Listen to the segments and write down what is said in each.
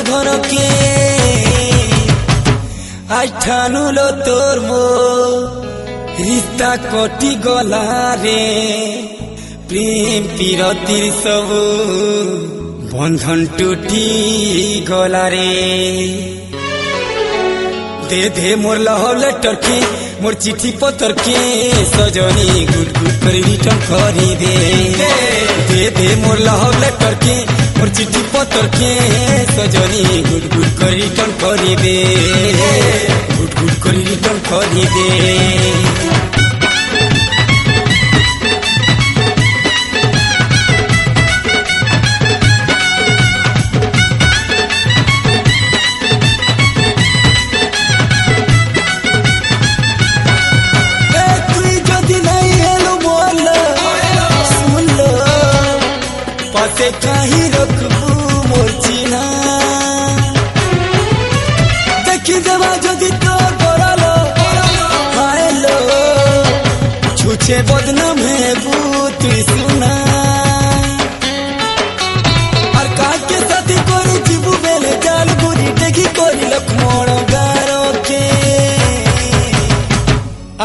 घर के आज ठानुलो तोर मो रिश्ता कटी गला रे प्रेम पीरतिर सब बंधन टूटी गला रे दे दे मोर लव लेटर के मोर चिट्ठी पत्र के सजनी गुड गुड कर रिटर्न करी दे दे मोर लव लेटर के मोर चिट्ठी पत्र के सजनी गुड गुड कर रिटर्न करी दे गुड गुड कर रिटर्न करी दे कहीं रखबू मोर चिन्हा देखी देवा जदि तो गरलो हायलो छुछे बदनाम है बूत सुना और काके साथी कोरी जीबू बेले जाल बुरी देखी कोरी लखमोड़ गारो के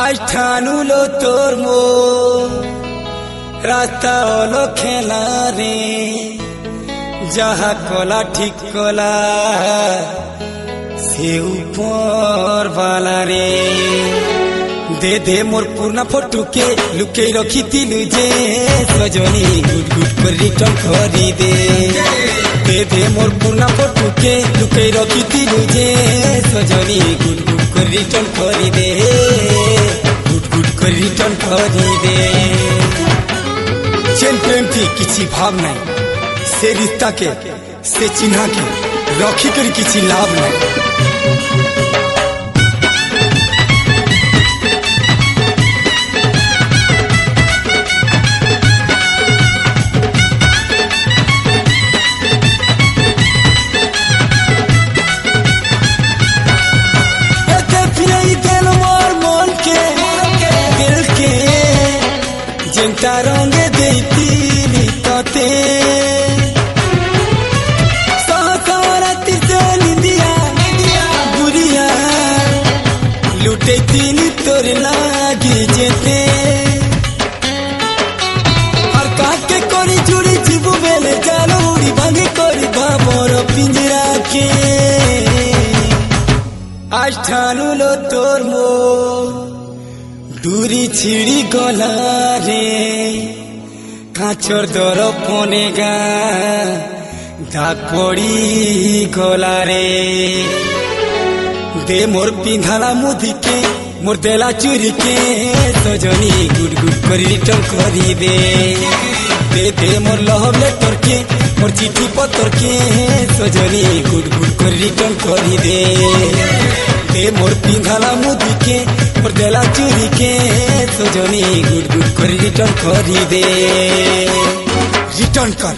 आज ठानु लो तोर मो रास्ता ओलो खेला रे जहा कोला ठीक कोला से ऊपर वाला रे दे दे मोर पुरना फोटो के लुके रखी तिलु जे सजनी गुड गुड कर रिटर्न करी दे दे मोर पुरना फोटो के लुके रखी तिलु जे सजनी गुड गुड कर रिटर्न करी दे गुड गुड कर रिटर्न करी दे चेन प्रेम थी किसी भाव नहीं से रिश्ता के से चिन्हा के रखी कर किसी लाभ नहीं रंगे देती तते सहकरती से निंदिया बुरिया लुटे तीन तोर लागी जेते और काके कोरी जुड़ी जीबू बेले जालो उड़ी भांगे कोरी बाबर पिंजरा के आज ठानु लो तोर मो दूरी छिड़ी गला रे काचर दर पनेगा दाग पड़ी गला रे दे मोर पिंधाला मुदी के मोर देला चूरी के सजनी गुड गुड कर रिटर्न करी दे मोर लव लेटर के मोर चिट्ठी पत्र के सजनी गुड गुड कर रिटर्न करी दे मोर पिंधाला मुदी के मोर देला चूरी के सजनी गुड गुड कर रिटर्न करी दे रिटर्न कर